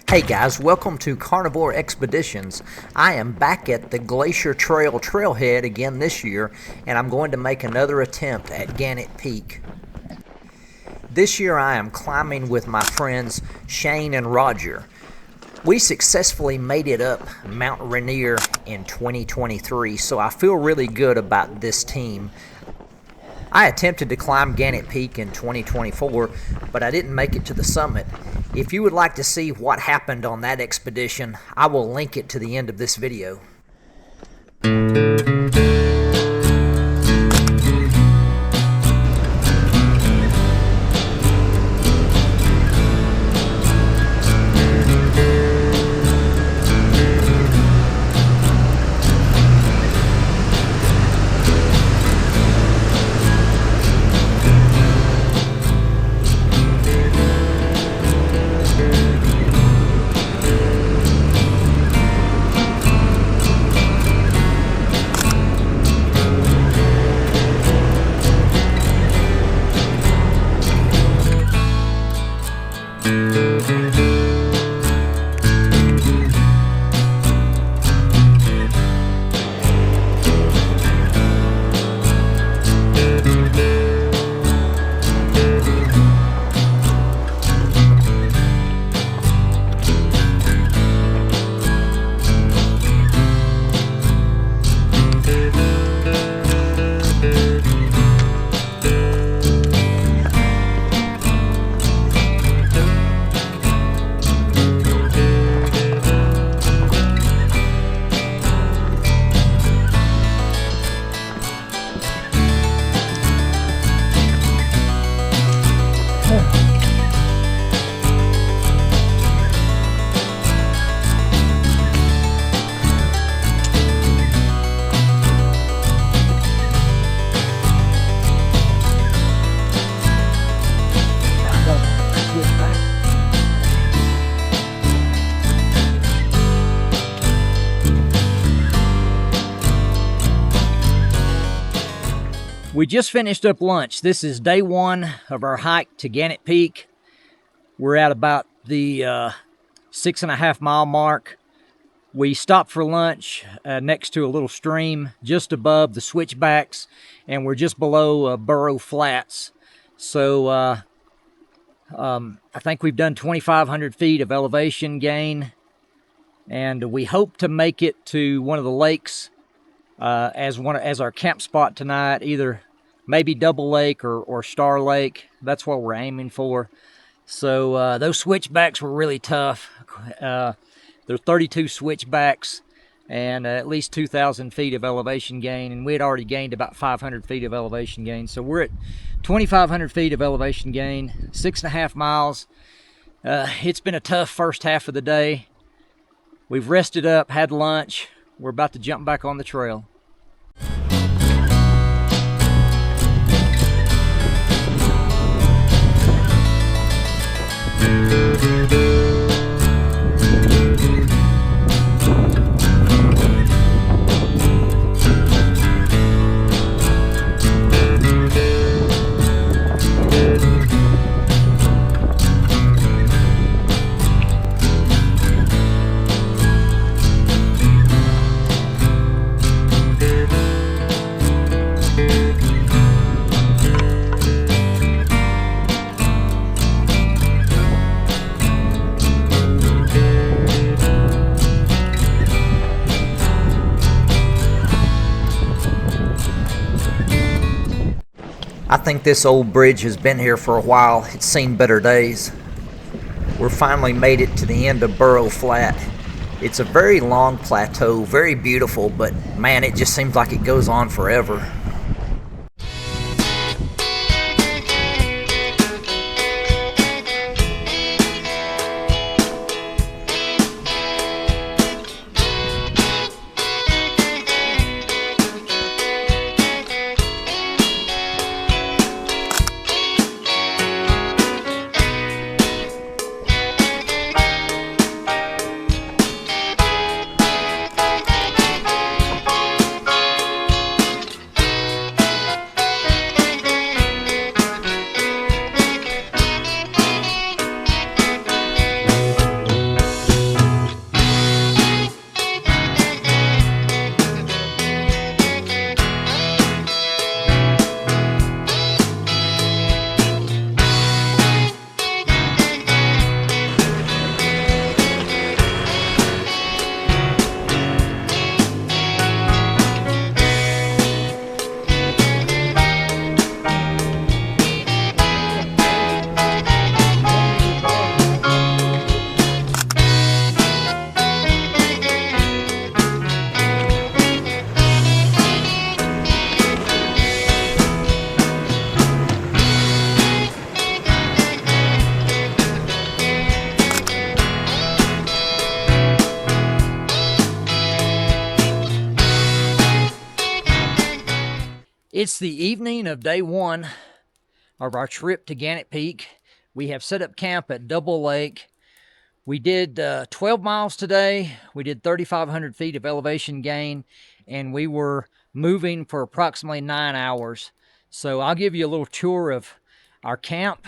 Hey guys, welcome to Carnivore Expeditions. I am back at the Glacier Trail Trailhead again this year, and I'm going to make another attempt at Gannett Peak. This year I am climbing with my friends Shane and Roger. We successfully made it up Mount Rainier in 2023, so I feel really good about this team. I attempted to climb Gannett Peak in 2024, but I didn't make it to the summit. If you would like to see what happened on that expedition, I will link it to the end of this video. We just finished up lunch. This is day one of our hike to Gannett Peak. We're at about the 6.5 mile mark. We stopped for lunch next to a little stream just above the Switchbacks, and we're just below Burro Flats. So I think we've done 2,500 feet of elevation gain, and we hope to make it to one of the lakes as our camp spot tonight, either maybe Double Lake or Star Lake. That's what we're aiming for. So those switchbacks were really tough. There are 32 switchbacks and at least 2,000 feet of elevation gain, and we had already gained about 500 feet of elevation gain. So we're at 2,500 feet of elevation gain, 6.5 miles. It's been a tough first half of the day. We've rested up, had lunch. We're about to jump back on the trail. I think this old bridge has been here for a while. It's seen better days. We're finally made it to the end of Burro Flat. It's a very long plateau, very beautiful, but man, it just seems like it goes on forever. It's the evening of day one of our trip to Gannett Peak. We have set up camp at Double Lake. We did 12 miles today. We did 3,500 feet of elevation gain, and we were moving for approximately 9 hours. So I'll give you a little tour of our camp.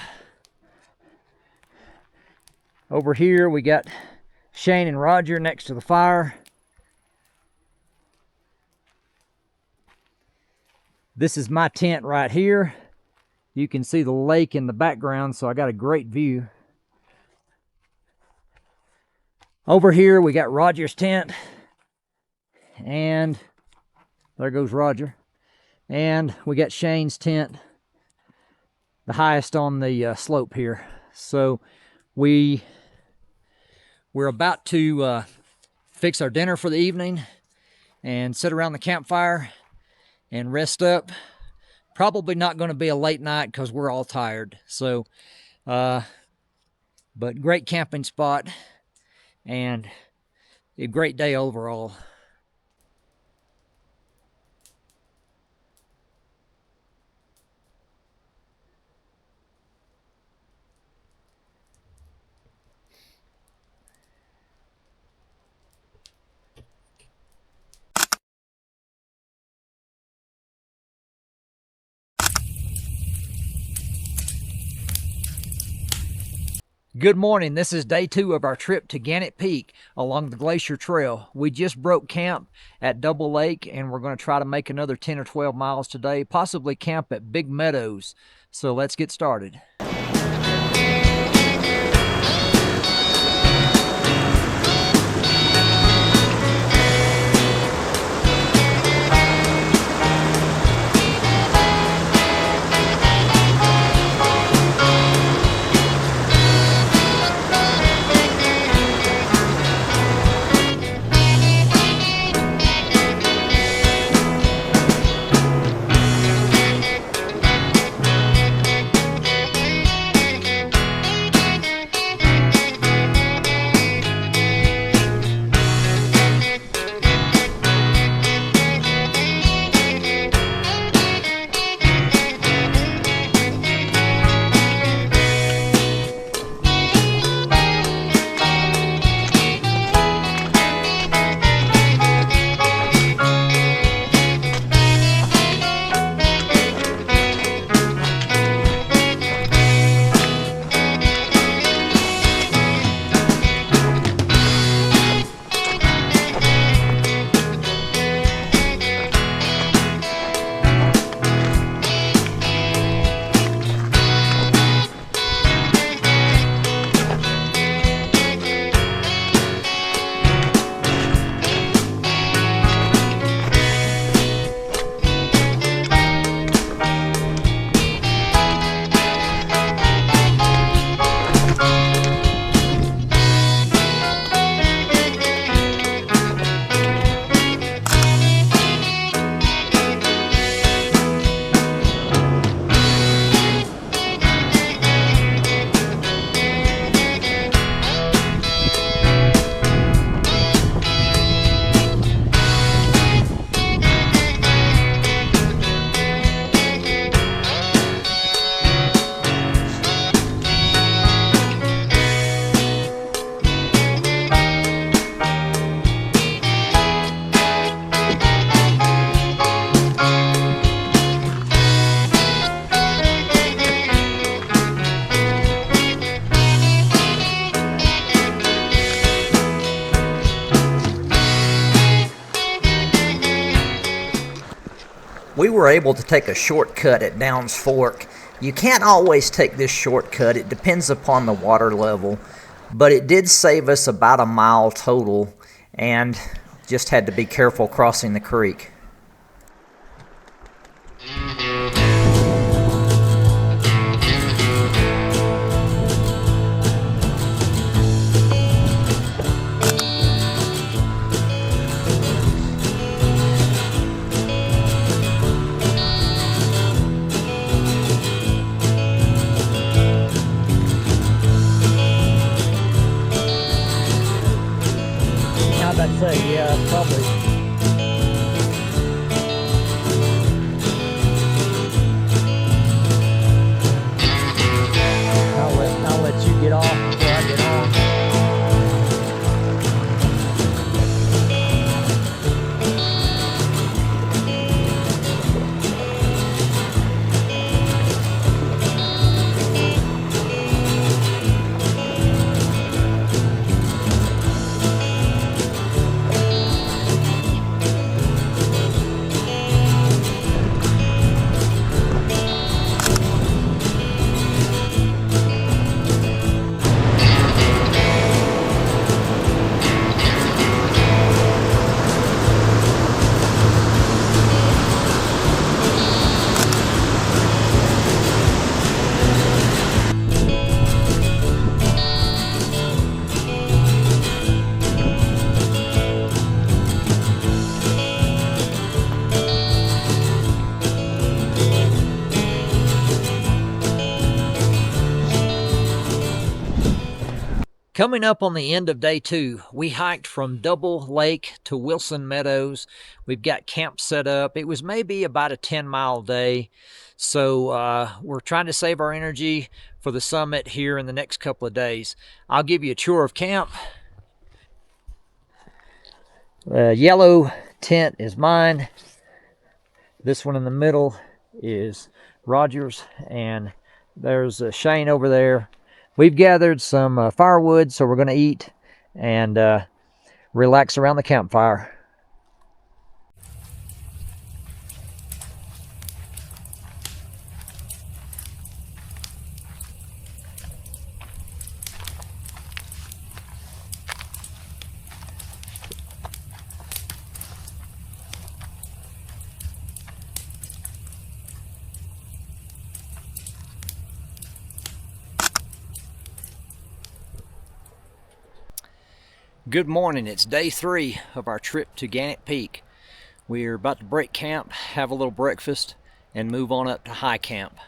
Over here we got Shane and Roger next to the fire. This is my tent right here. You can see the lake in the background, so I got a great view. Over here we got Roger's tent, and there goes Roger. And we got Shane's tent, the highest on the slope here. So we're about to fix our dinner for the evening and sit around the campfire and rest up. Probably not going to be a late night because we're all tired. So, but great camping spot and a great day overall. Good morning. This is day 2 of our trip to Gannett Peak along the Glacier Trail. We just broke camp at Double Lake, and we're going to try to make another 10 or 12 miles today, possibly camp at Big Meadows. So let's get started. We were able to take a shortcut at Downs Fork. You can't always take this shortcut. It depends upon the water level, but it did save us about a mile total, and just had to be careful crossing the creek. I'd say, yeah, probably. Coming up on the end of day 2, we hiked from Double Lake to Wilson Meadows. We've got camp set up. It was maybe about a 10-mile day, so we're trying to save our energy for the summit here in the next couple of days. I'll give you a tour of camp. Yellow tent is mine. This one in the middle is Roger's, and there's Shane over there. We've gathered some firewood, so we're going to eat and relax around the campfire. Good morning. It's day 3 of our trip to Gannett Peak. We're about to break camp, have a little breakfast, and move on up to high camp.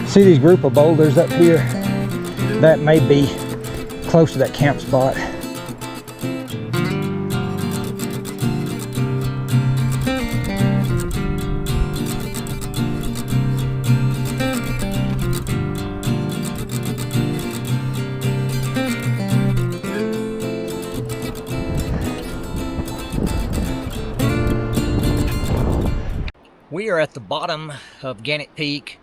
See these group of boulders up here? That may be close to that camp spot. We are at the bottom of Gannett Peak.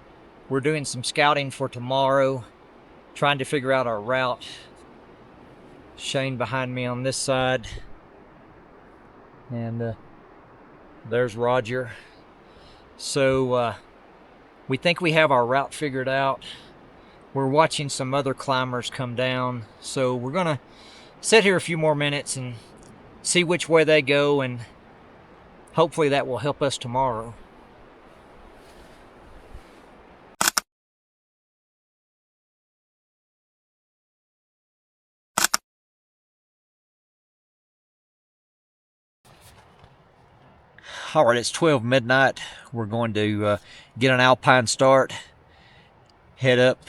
We're doing some scouting for tomorrow, trying to figure out our route. Shane behind me on this side, and there's Roger. So we think we have our route figured out. We're watching some other climbers come down, so we're gonna sit here a few more minutes and see which way they go, and hopefully that will help us tomorrow. All right, it's 12 midnight. We're going to get an Alpine start, head up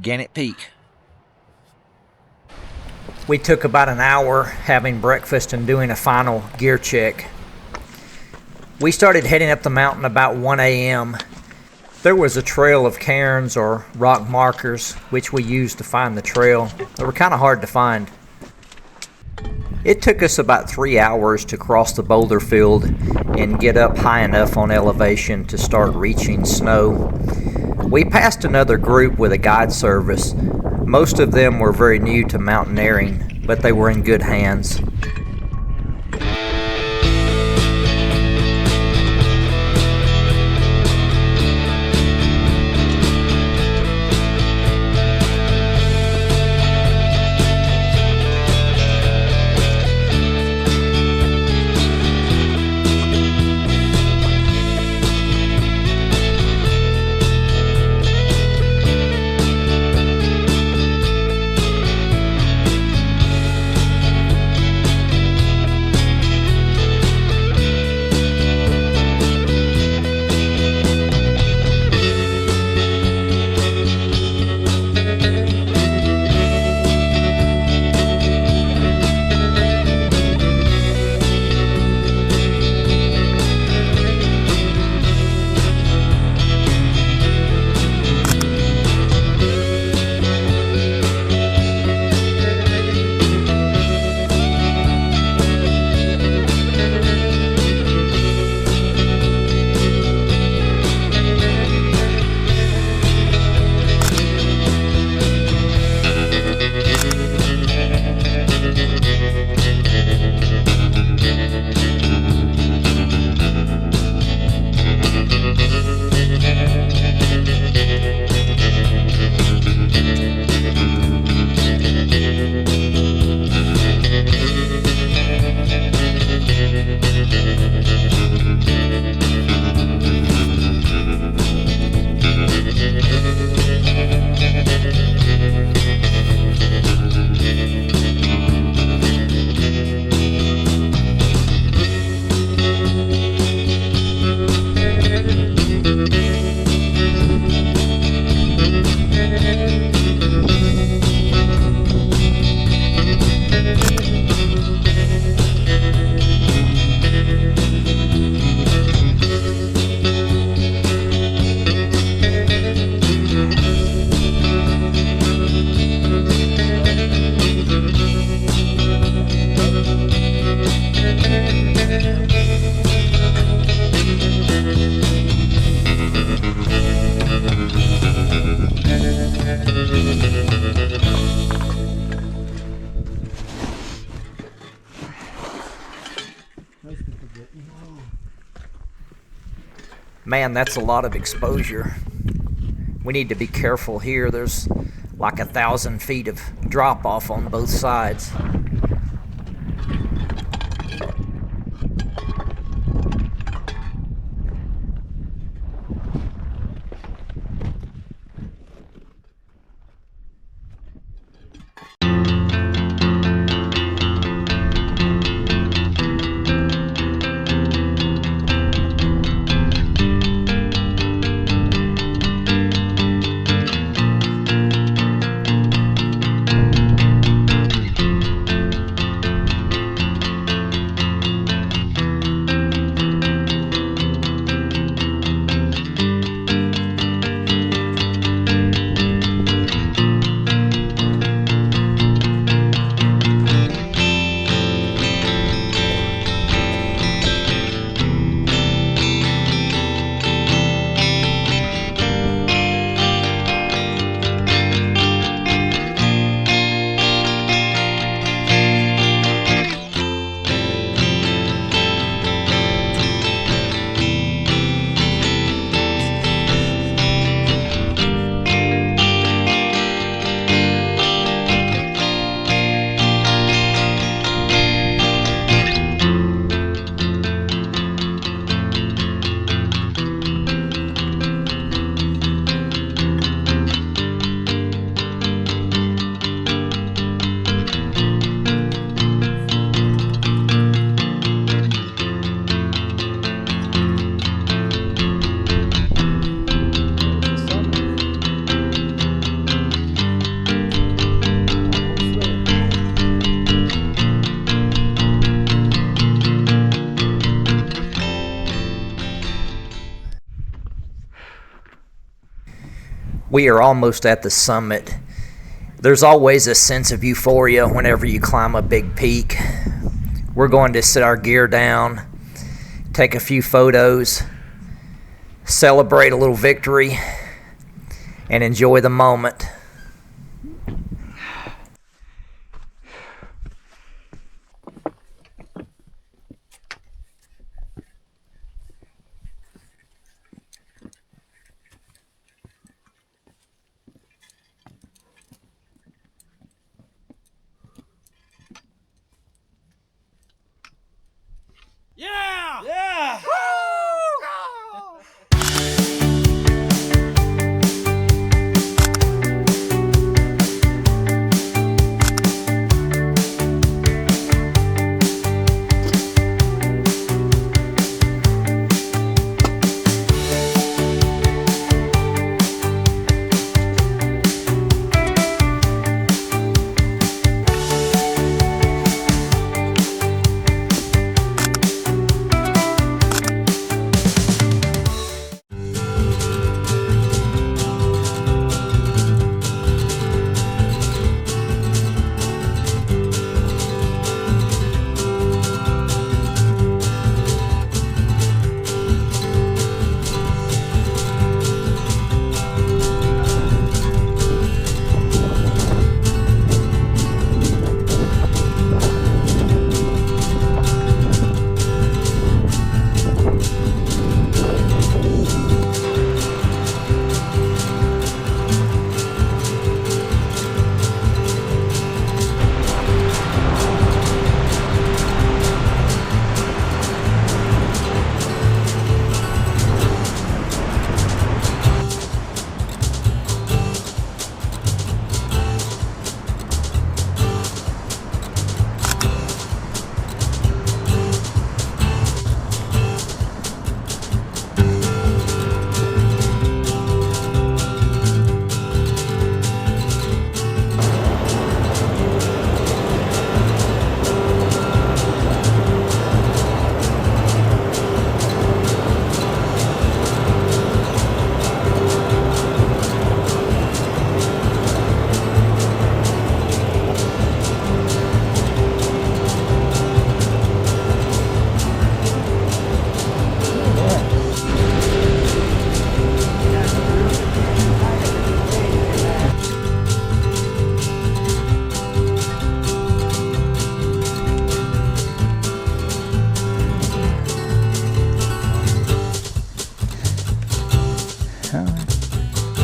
Gannett Peak. We took about an hour having breakfast and doing a final gear check. We started heading up the mountain about 1 a.m. There was a trail of cairns or rock markers, which we used to find the trail. They were kind of hard to find. It took us about 3 hours to cross the boulder field and get up high enough on elevation to start reaching snow. We passed another group with a guide service. Most of them were very new to mountaineering, but they were in good hands. Man, that's a lot of exposure. We need to be careful here. There's like 1,000 feet of drop off on both sides. We are almost at the summit. There's always a sense of euphoria whenever you climb a big peak. We're going to set our gear down, take a few photos, celebrate a little victory, and enjoy the moment. Yeah! Yeah!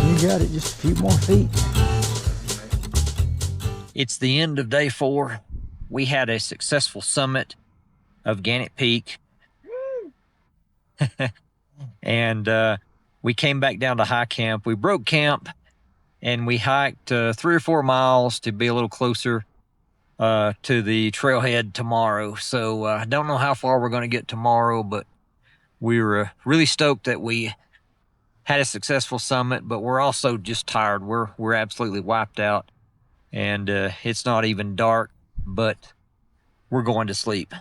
You got it, just a few more feet. It's the end of day 4. We had a successful summit of Gannett Peak. And we came back down to high camp. We broke camp and we hiked 3 or 4 miles to be a little closer to the trailhead tomorrow. So I don't know how far we're going to get tomorrow, but we were really stoked that we had a successful summit, but we're also just tired. We're absolutely wiped out, and it's not even dark, but we're going to sleep.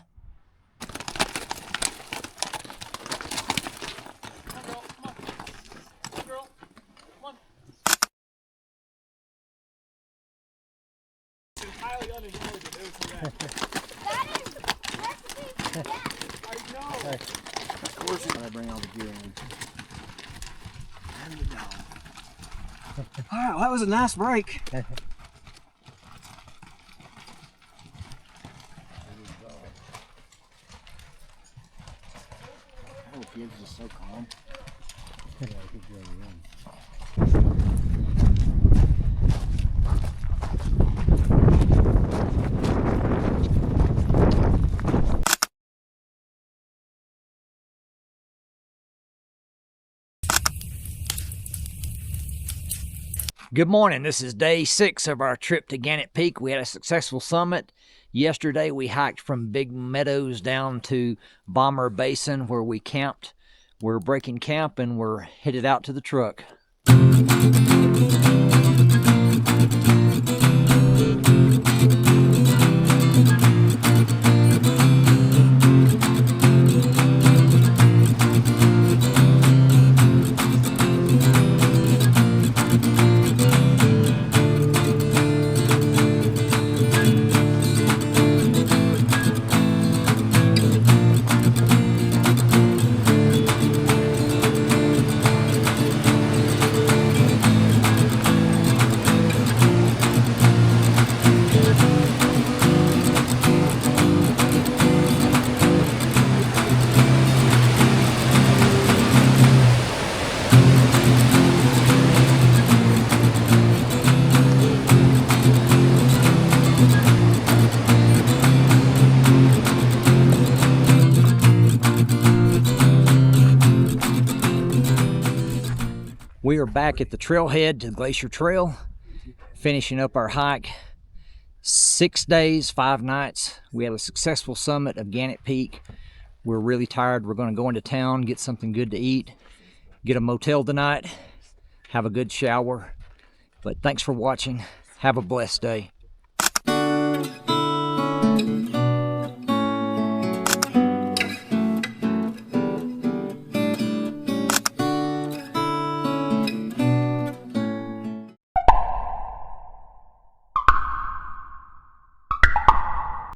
Highly unintelligent. It was I know. Of course you're gonna bring all the gear in. And the dog. Alright, well, that was a nice break. Oh, kids are so calm. Yeah, good job. Good morning. This is day 6 of our trip to Gannett Peak. We had a successful summit. Yesterday we hiked from Big Meadows down to Bomber Basin where we camped. We're breaking camp and we're headed out to the truck. We are back at the trailhead to Glacier Trail, finishing up our hike. 6 days, 5 nights. We had a successful summit of Gannett Peak. We're really tired. We're going to go into town, get something good to eat, get a motel tonight, have a good shower. But thanks for watching. Have a blessed day.